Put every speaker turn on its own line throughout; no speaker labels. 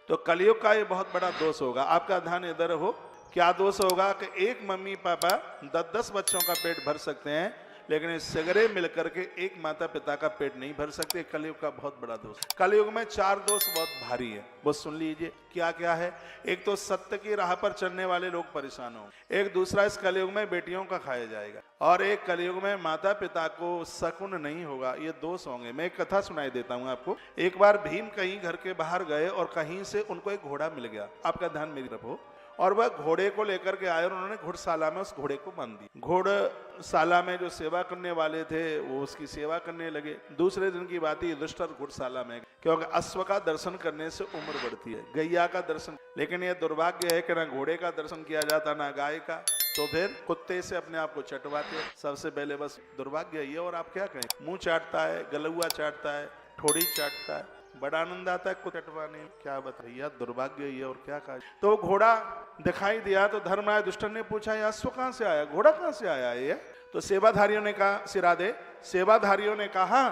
तो कलयुग का ये बहुत बड़ा दोष होगा। आपका ध्यान इधर हो, क्या दोष होगा कि एक मम्मी पापा 10-10 बच्चों का पेट भर सकते हैं, लेकिन इस सगरे मिलकर के एक माता पिता का पेट नहीं भर सकते। कलयुग का बहुत बड़ा दोष। कलयुग में 4 दोष बहुत भारी है, वो सुन लीजिए क्या क्या है। एक तो सत्य की राह पर चलने वाले लोग परेशान होंगे। एक दूसरा, इस कलयुग में बेटियों का खाया जाएगा। और एक कलयुग में माता पिता को शकुन नहीं होगा। ये दोष होंगे। मैं एक कथा सुनाई देता हूँ आपको। एक बार भीम कहीं घर के बाहर गए और कहीं से उनको एक घोड़ा मिल गया। आपका ध्यान मेरी तरफ हो। और वह घोड़े को लेकर के आए और उन्होंने घुड़शाला में उस घोड़े को बांध दिया। घोड़शाला में जो सेवा करने वाले थे वो उसकी सेवा करने लगे। दूसरे दिन की बात, युधिष्ठिर घुड़शाला में, क्योंकि अश्व का दर्शन करने से उम्र बढ़ती है, गैया का दर्शन, लेकिन यह दुर्भाग्य है कि ना घोड़े का दर्शन किया जाता ना गाय का, तो फिर कुत्ते से अपने आप को चटवाते। सबसे पहले बस दुर्भाग्य ये, और आप क्या कहें, मुंह चाटता है, गलुआ चाटता है, ठोड़ी चाटता है, बड़ा आनंद आता है कुछ चटवाने। क्या बताइए, दुर्भाग्य ये और क्या कहा। तो घोड़ा दिखाई दिया तो धर्मराज युधिष्ठिर ने पूछा, ये अश्व कहां से आया, घोड़ा कहां से आया ये? तो सेवाधारियों ने कहा, सिरादे सेवाधारियों ने कहा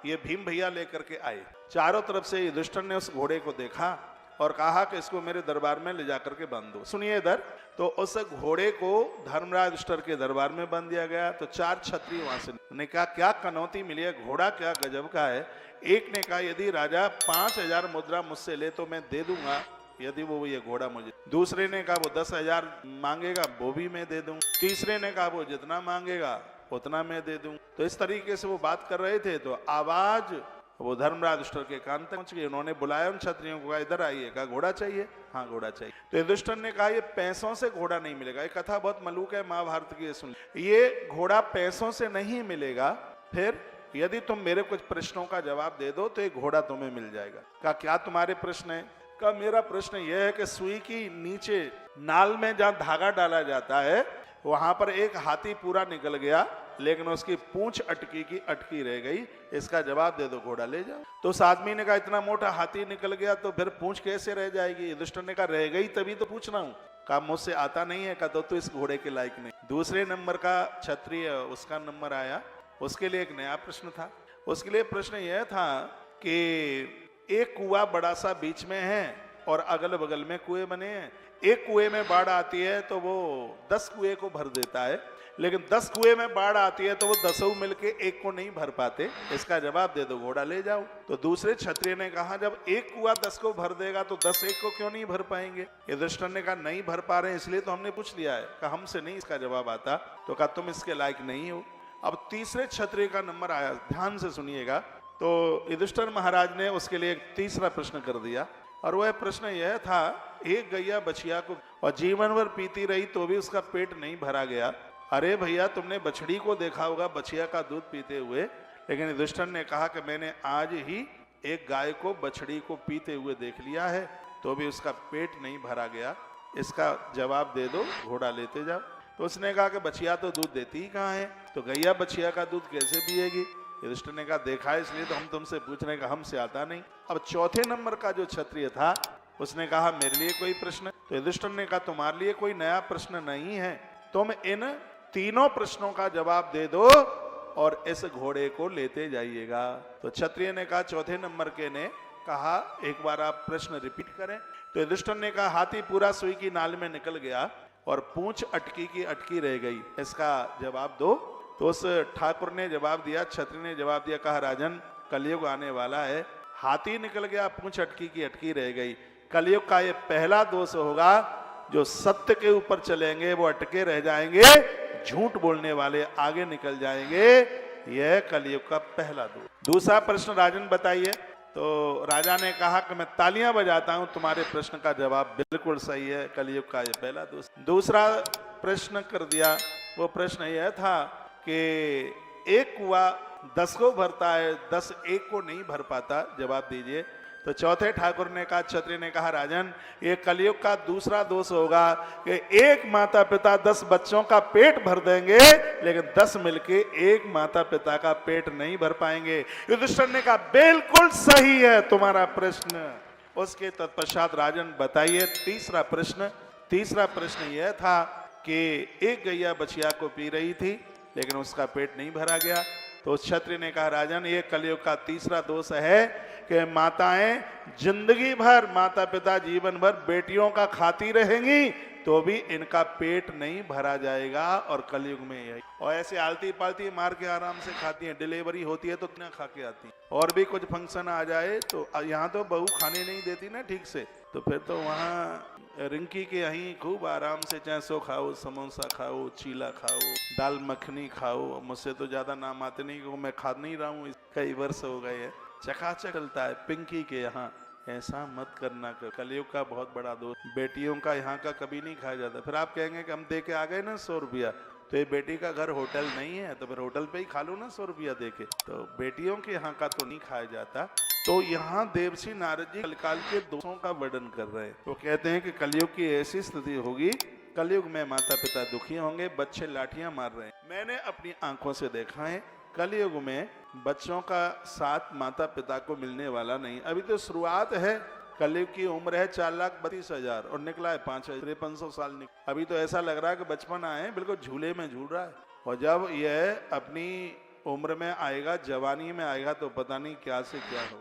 ये भीम भैया लेकर के आए। चारों तरफ से युधिष्ठिर ने उस घोड़े को देखा और कहा कि इसको मेरे दरबार में ले जाकर के बांध दो। सुनिए इधर, तो उस घोड़े को धर्मराज युधिष्ठिर के दरबार में बांध दिया गया। तो 4 क्षत्रिय वहां से ने कहा, क्या कनौती मिली है, घोड़ा क्या गजब का है। एक ने कहा, यदि राजा 5000 मुद्रा मुझसे ले तो मैं दे दूंगा, यदि वो ये घोड़ा मुझे। दूसरे ने कहा वो 10,000 मांगेगा, वो भी मैं दे दूं। तीसरे ने कहा वो जितना मांगेगा उतना मैं दे दूं। तो इस तरीके से वो बात कर रहे थे। तो आवाज वो धर्मराज युधिष्ठिर के कान तक पहुंच गई। उन्होंने बुलाया उन क्षत्रियों को, इधर आइए। कहा घोड़ा चाहिए? हाँ घोड़ा चाहिए। तो युधिष्ठिर ने कहा ये पैसों से घोड़ा नहीं मिलेगा। ये कथा बहुत मलूक है महाभारत की, सुन। ये घोड़ा पैसों से नहीं मिलेगा, फिर यदि तुम मेरे कुछ प्रश्नों का जवाब दे दो तो एक घोड़ा तुम्हें मिल जाएगा। कहा क्या तुम्हारे प्रश्न है? कहा मेरा प्रश्न यह है कि सुई की नीचे नाल में जहां धागा डाला जाता है वहां पर एक हाथी पूरा निकल गया, लेकिन उसकी पूंछ अटकी की अटकी रह गई। इसका जवाब दे दो, घोड़ा ले जाओ। तो उस आदमी ने कहा इतना मोटा हाथी निकल गया तो फिर पूंछ कैसे रह जाएगी? युधिष्ठिर ने कहा रह गई तभी तो पूछ रहा हूं। कहा मुझसे आता नहीं है। कहा तो इस घोड़े के लायक नहीं। दूसरे नंबर का क्षत्रिय, उसका नंबर आया, उसके लिए एक नया प्रश्न था। उसके लिए प्रश्न यह था कि एक कुआं बड़ा सा बीच में है और अगल बगल में कुएं बने हैं। एक कुएं में बाढ़ आती है तो वो 10 कुएं को भर देता है, लेकिन 10 कुएं में बाढ़ आती है तो वो 10 मिलके एक को नहीं भर पाते। इसका जवाब दे दो, घोड़ा ले जाओ। तो दूसरे क्षत्रिय ने कहा जब एक कुआं 10 को भर देगा तो 10 एक को क्यों नहीं भर पाएंगे? युधिष्ठिर ने कहा नहीं भर पा रहे हैं इसलिए तो हमने पूछ लिया है। कहा हमसे नहीं इसका जवाब आता। तो कहा तुम इसके लायक नहीं हो। अब तीसरे क्षत्रिय का नंबर आया, ध्यान से सुनिएगा। तो युधिष्ठिर महाराज ने उसके लिए एक तीसरा प्रश्न कर दिया, और वह प्रश्न यह था, एक गैया बछिया को और जीवन भर पीती रही तो भी उसका पेट नहीं भरा गया। अरे भैया तुमने बछड़ी को देखा होगा बछिया का दूध पीते हुए, लेकिन युधिष्ठिर ने कहा कि मैंने आज ही एक गाय को बछड़ी को पीते हुए देख लिया है तो भी उसका पेट नहीं भरा गया। इसका जवाब दे दो, घोड़ा लेते जाओ। तो उसने कहा कि बछिया तो दूध देती ही कहाँ है, तो गैया बछिया का दूध कैसे पिएगी? युधिष्ठिर ने कहा देखा है इसलिए तो हम तुमसे पूछ रहे हैं, कि हमसे आता नहीं। अब चौथे नंबर का जो क्षत्रिय था उसने कहा मेरे लिए कोई प्रश्न? तो युधिष्ठिर ने कहा तुम्हारे लिए कोई नया प्रश्न नहीं है, तुम इन तीनों प्रश्नों का जवाब दे दो और इस घोड़े को लेते जाइएगा। तो क्षत्रिय ने कहा, चौथे नंबर के ने कहा एक बार आप प्रश्न रिपीट करें। तो युधिष्ठिर ने कहा हाथी पूरा सुई की नाल में निकल गया और पूंछ अटकी की अटकी रह गई, इसका जवाब दो। तो उस ठाकुर ने जवाब दिया, क्षत्रिय ने जवाब दिया, कहा राजन कलयुग आने वाला है, हाथी निकल गया, पूंछ अटकी की अटकी रह गई। कलयुग का ये पहला दोष होगा, जो सत्य के ऊपर चलेंगे वो अटके रह जाएंगे, झूठ बोलने वाले आगे निकल जाएंगे। यह कलयुग का पहला दोष। दूसरा प्रश्न राजन बताइए। तो राजा ने कहा कि मैं तालियां बजाता हूं, तुम्हारे प्रश्न का जवाब बिल्कुल सही है, कलयुग का ये पहला दोष। दूसरा प्रश्न कर दिया। वो प्रश्न यह था कि एक कुआं 10 को भरता है, 10 एक को नहीं भर पाता, जवाब दीजिए। तो चौथे ठाकुर ने कहा, क्षत्रिय ने कहा राजन ये कलयुग का दूसरा दोष होगा कि एक माता पिता 10 बच्चों का पेट भर देंगे, लेकिन 10 मिलके एक माता पिता का पेट नहीं भर पाएंगे। युधिष्ठिर ने कहा बिल्कुल सही है तुम्हारा प्रश्न। उसके तत्पश्चात राजन बताइए तीसरा प्रश्न। तीसरा प्रश्न यह था कि एक गैया बछिया को पी रही थी लेकिन उसका पेट नहीं भरा गया। तो क्षत्रिय ने कहा राजन ये कलयुग का तीसरा दोष है कि माताएं जिंदगी भर, माता पिता जीवन भर बेटियों का खाती रहेंगी तो भी इनका पेट नहीं भरा जाएगा। और कलयुग में यही, और ऐसे आलती पालती मार के आराम से खाती हैं। डिलीवरी होती है तो इतना खा के आती हैं। और भी कुछ फंक्शन आ जाए तो यहाँ तो बहू खाने नहीं देती ना ठीक से, तो फिर तो वहाँ रिंकी के यहीं खूब आराम से चैसो खाओ, समोसा खाओ, चीला खाओ, दाल मखनी खाओ। मुझसे तो ज्यादा नाम आते नहीं क्योंकि मैं खा नहीं रहा हूँ, कई वर्ष हो गए हैं। चकाचक चलता है पिंकी के यहाँ। ऐसा मत करना, कलयुग का बहुत बड़ा दोष। बेटियों का यहाँ का कभी नहीं खाया जाता। फिर आप कहेंगे कि हम दे के आ गए ना 100 रुपया, तो ये बेटी का घर होटल नहीं है तो फिर होटल पे ही खा लो ना 100 रुपया दे के। तो बेटियों के यहाँ का तो नहीं खाया जाता। तो यहाँ देवर्षि नारद जी कलकाल के दोषों का वर्णन कर रहे हैं। वो कहते हैं कि कलयुग की ऐसी स्थिति होगी, कलयुग में माता पिता दुखी होंगे, बच्चे लाठियां मार रहे हैं। मैंने अपनी आंखों से देखा है कलयुग में बच्चों का साथ माता पिता को मिलने वाला नहीं। अभी तो शुरुआत है, कलयुग की उम्र है 4,32,000 और निकला है 5,500 साल। अभी तो ऐसा लग रहा है कि बचपन आए बिल्कुल झूले में झूल रहा है। और जब यह अपनी उम्र में आएगा, जवानी में आएगा, तो पता नहीं क्या से क्या हो।